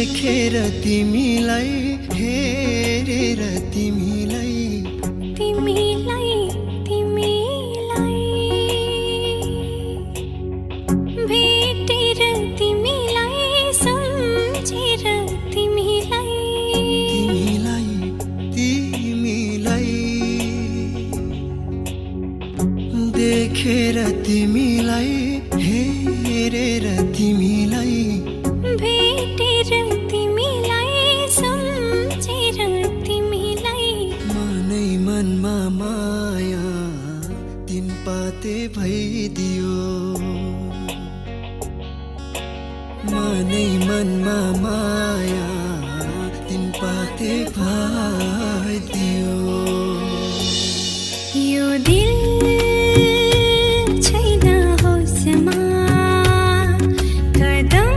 देखेर तिमीलाई हेरेर तिमीलाई तिमीलाई तिमीलाई भेटेर तिमीलाई सम्झेर तिमीलाई तिमीलाई देखेर तिमीलाई हेरेर तिमीलाई भेटेर तिमीलाई सम्झेर तिमीलाई मनै मनमा माया तिन पाते भइदियो मनै मनमा माया तिन पाते भइदियो यो दिल छैन होसमा कदम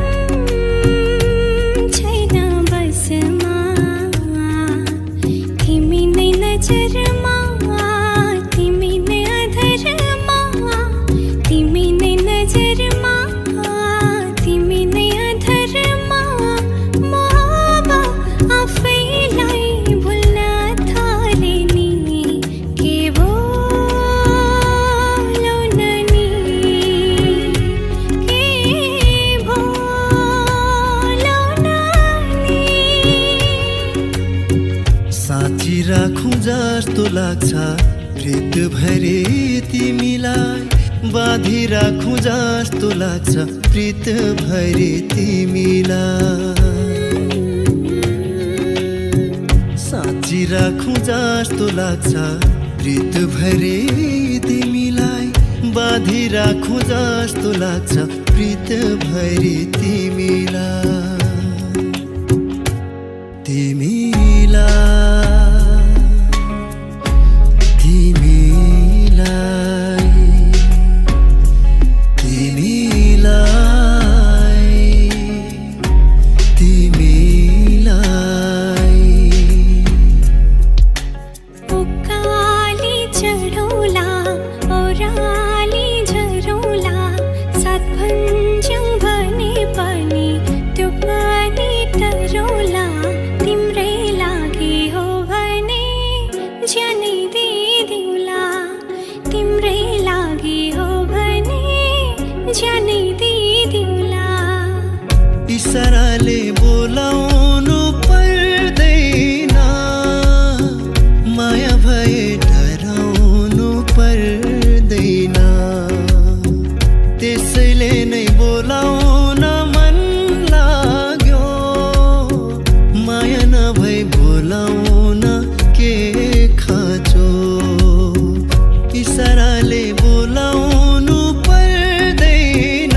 छैन बसमा तिमी नै नजरमा तिमी नै अधरमा तिमी नै नजरमा तिमी नै अधरमा म आफैलाई भुल्न थाले नि के भोलो ननी के भोलो ननी साँची राखौं जस्तो लाग्छ प्रीत भरे तिमीलाई बाँधी राखौं जस्तो लाग्छ प्रीत भरे तिमीलाई साँची राखौं जस्तो लाग्छ प्रीत भरे तिमीलाई बाँधी राखौं जस्तो लाग्छ प्रीत भरे तिमीलाई उकाली चढौला ओह्राली झरौला सात भन्छौँ भने पनि त्यो पनि डरौला तिम्रै लागि हो भने ज्यानै दिदिउँला तिम्रै लागि हो भने ज्यानै दिदिउँला इसाराले बोलाउनु पर्दैन माया भए डराउनु पर्दैन त्यसैले नै बोलाउन मन लाग्यो माया नभई बोलाउन के खाँचो इसाराले बोलाउनु पर्दैन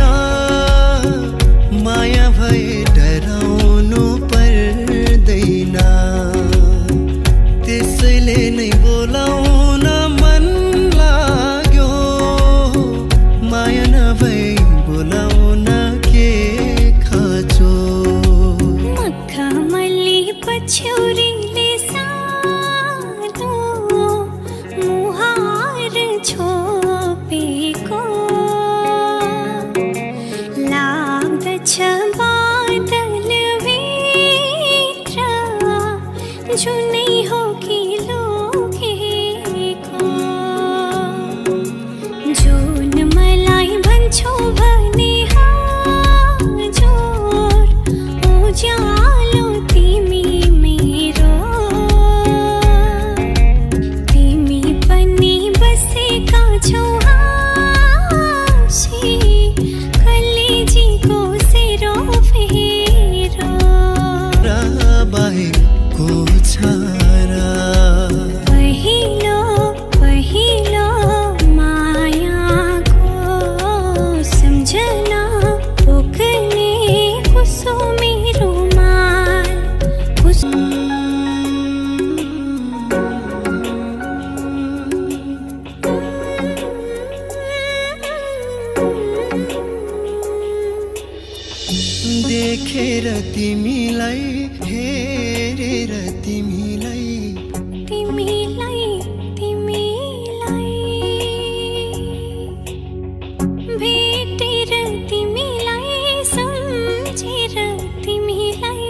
माया भए डराउनु पर्दैन त्यसैले नै बोलाउन मन लाग्यो माया नभई बोलाउन के खाँचो मखमली पछ्यौरीले सानो मुहार छोपेको लाग्दछ बादल भित्र जुनै हो कि लोकेको जुन मलाई भन्छौ भने हजुर उज्यालो तिमी मेरो तिमी पनि बसेका छौ हाँसी कलेजीको सेरो फेरो बाहेकको छारा पहिलो पहिलो मायाको सम्झना पोख्ने कुसुमी रुमाल देखेर तिमीलाई हेरेर तिमीलाई तिमीलाई तिमीलाई भेटेर तिमीलाई सम्झेर तिमीलाई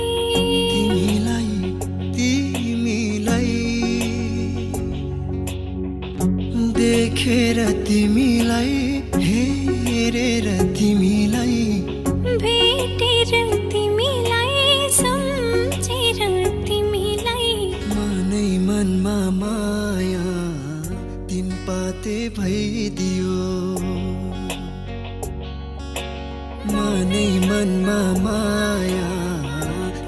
मनै मनमा माया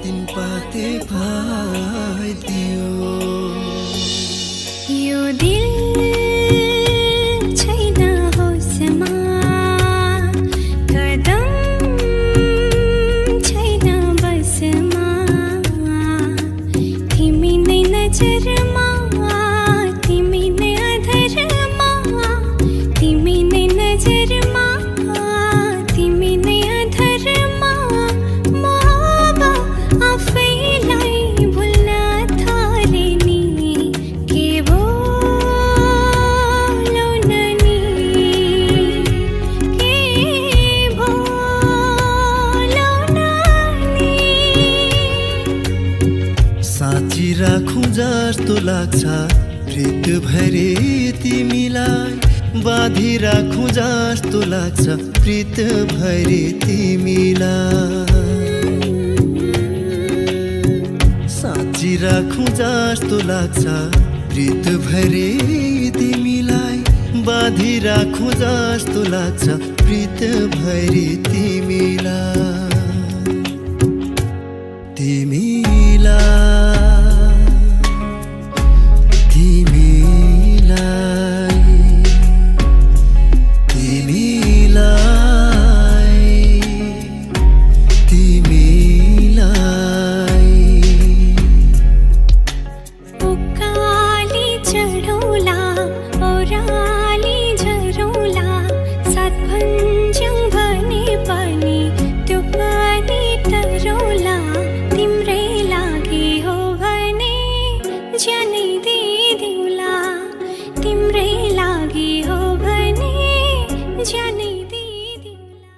तिन पाते पाइदियो यो दिल छैन होसमा कदम छैन बसमा तिमी नै नजरमा तिमी नै अधरमा तिमी नै नजरमा तिमी नै अधरमा म अब आफैलाई भुल्न थाले नि के बोलौ न नि के बोलौ न नि साँची राखौँ जस्तो लाग्छ प्रीत भरे तिमीलाई बाँधी राखौँ जस्तो लाग्छ प्रीत भरे तिमीलाई साँची राखौँ जस्तो लाग्छ प्रीत भरे तिमीलाई बाँधी राखौँ जस्तो लाग्छ प्रीत भरे तिमीलाई उकाली चढौला ओह्राली झरौला सात भन्छौँ भने पनि त्यो पनि तरौला तिम्रै लागि हो भने ज्यानै दिदिउँला तिम्रै लागि हो भने ज्यानै दिदिउँला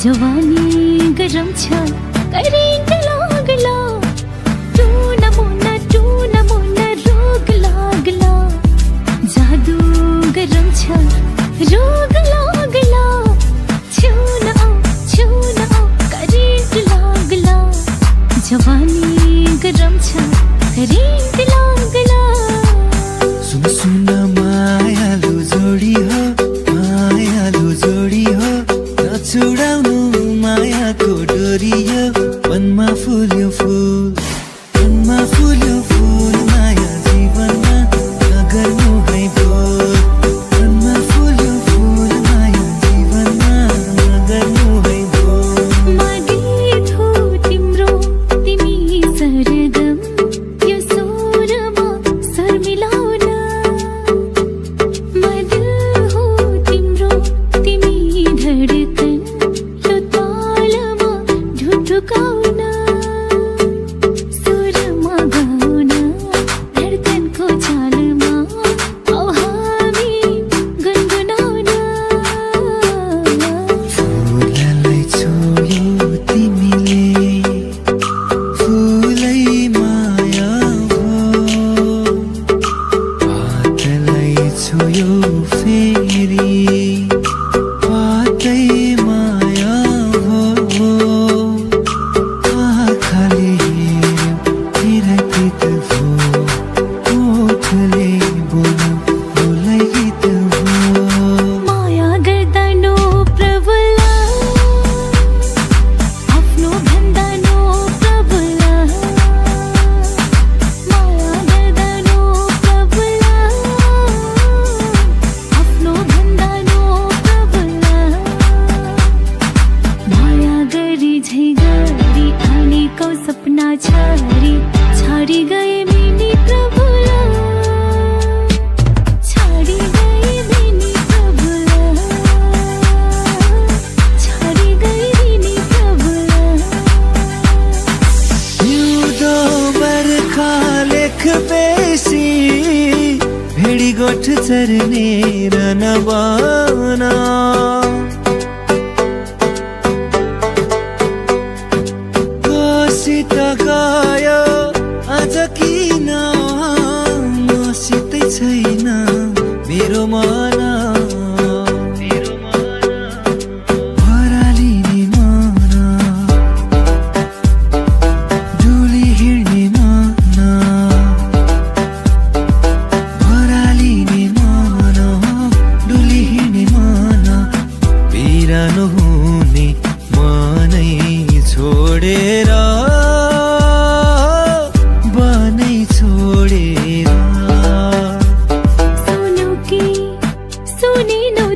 जवानी गरम छ करेन्ट लागला टुना मुना रोग लागला जादू गरम छ रोग लागला छुना करेन्ट लागला जवानी गरम छ करेन्ट लागला सुन सुन मायालु जोडी हो नछुडाउनु मायाको डोरी यो वनमा फुल्यो फुल माया जीवनमा नगर्नु है बोल वनमा फुल्यो फुल मन कसित गयो आज किन मसितै छैन मेरो मन भरालिने मन डुली हिँड्ने मन भरालिने मन डुली हिँड्ने मन बिरानो हुने मनै छोडेर बनै छोडेर सुनो कि सुनेनौ